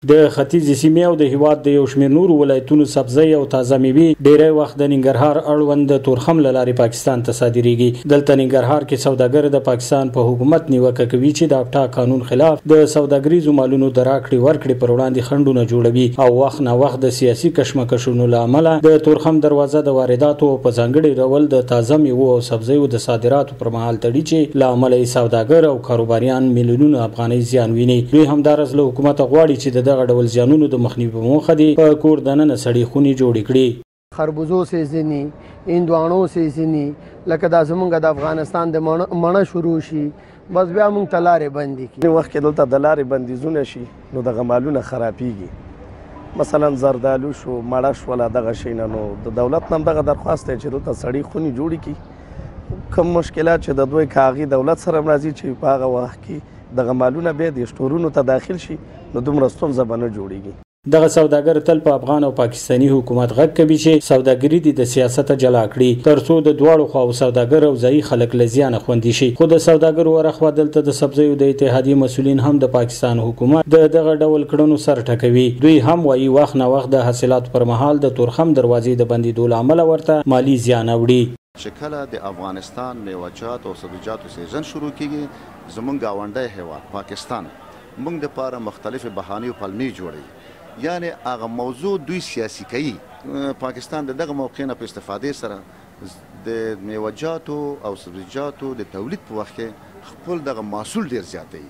د ختیځ سیمې او د هیواد د یو شمېر نورو ولایتونو سبزی او تازه میوې ډیری وخت د ننګرهار اړوند د تورخم له لارې پاکستان ته صادریږي. دلته ننګرهار کې سوداګر د پاکستان په حکومت نیوکه کوي چې د افتا قانون خلاف د سوداګریزو مالونو د راکړې ورکړې پر وړاندې خنډونه جوړوي او وخت نه وخت د سیاسي کشمکشونو له امله د تورخم دروازه د وارداتو په ځانګړي ډول د تازه میوو او سبزیو د صادراتو پر مهال تړي چې له امله یې سوداګر او کاروباریان میلیونونه افغانۍ زیان ویني. دوی همدارس له حکومت غواړي چې دغه ډول زیانونو د مخنیوي په موخه دی په کور دننه سړې خونې جوړې کړي. خربوزو سیزنی هندوانو سیزنی لکه دا زمونږ د افغانستان د مڼه شروع شي بس بیا موږ ته لارې بندې کړي. وخت کې دلته د لارې بندیزونه شي نو دغه مالونه خرابېږي. مثلا زردالو شو مړه شوله دغه شیونه نو د دولت نه دغه درخواست دی چې دلته سړې خونې جوړې کړي. کوم مشکلات چې د دوی کاغي دولت سره راځي چې په هغه وخت کې دغه مالونه بیا د سټورونو ته داخل شي نو دومره ستونزه به نه جوړیږي. دغه سوداګر تل په افغان او پاکستاني حکومت غږ کوي چې سوداګري د سیاست جلا کړي ترڅو د دواړو خواو سوداګر او ځایي خلک له زیانه خوندي شي. خو د سوداګرو ورخوا دلته د سبزیو د اتحادیې مسؤلین هم د پاکستان حکومت د دغه ډول کړنو سر ټکوي. دوی هم وایي وخت نه وخت د حاصلاتو پر مهال د تورخم دروازې د بندیدو له امله ورته مالی زیان اوړي. چې کله د افغانستان میوه‌جات او سبزیجاتو سیزن شروع کیږي زمونږ گاونډی هیواد پاکستان موږ دپاره مختلفې بهانې او پلمې جوړوي یعنی هغه موضوع دوی سیاسي کوي. پاکستان د دغه موقع نه په استفادې سره د میوه‌جاتو او سبزیجاتو د تولید په وخت کې خپل دغه محصول ډیر زیاتوي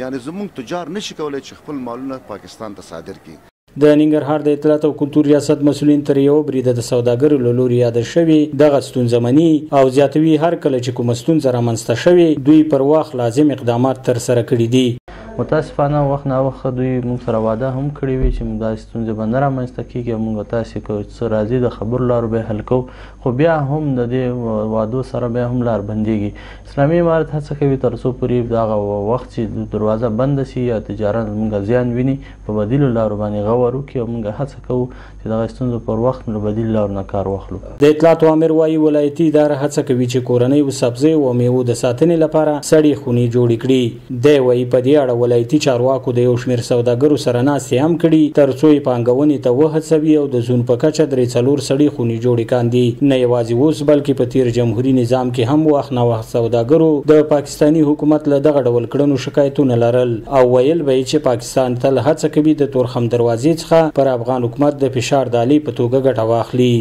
یعنی زمونږ تجار نشي کولی چې خپل مالونه پاکستان ته صادر کړي. د ننګرهار د اطلاعات او کلتور ریاست مسؤلین تر یو بریده د سوداګرو له لوري یاد شوي دغه ستونزه مني او زیاتوي هر کله چې کومه ستونزه رامنځته شوي دوی پر وخت لازم اقدامات تر سره کړي دي. متاسفانه وخت نه وخت دوی موږ سره واده هم کړی وي چې موږ داسې ستونزې به نه رامنځته کېږي موږ تاسې کوو څه راځي د خبرو لارو به حل کوو خو بیا هم د دې وعدو سره بیا هم لار بندېږي. اسلامي امارت هڅه کوي تر څو پورې دغه وخت چې دروازه بنده شي یا تجارت موږ زیان ویني په بدیلو لارو باندې غور وکړي او موږ هڅه کوو چې دغه ستونزو پر وخت له بدیل لارو نه کار واخلو. د اطلاعات امر وایي ولایتي اداره هڅه کوي چې کورنۍ او سبزی او میوو د ساتنې لپاره سړې خونې جوړې کړي. دی وایي په دې اړه ولایتي چارواکو د یو شمېر سوداګرو سره ناستې هم کړي ترڅو یې پانګونې ته وهڅوي او د زون په کچه 3-4 سړې خونې جوړې کاندي. نه یوازې اوس بلکې په تیر جمهوري نظام کې هم وخت نه وخت سوداګرو د پاکستاني حکومت له دغه ډول کړنو شکایتونه لرل او ویل به چې پاکستان تل هڅه کوي د تورخم دروازې څخه پر افغان حکومت د فشار د آلې په توګه ګټه واخلي.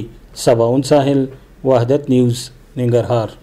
سباون ساحل، وحدت نیوز، ننګرهار.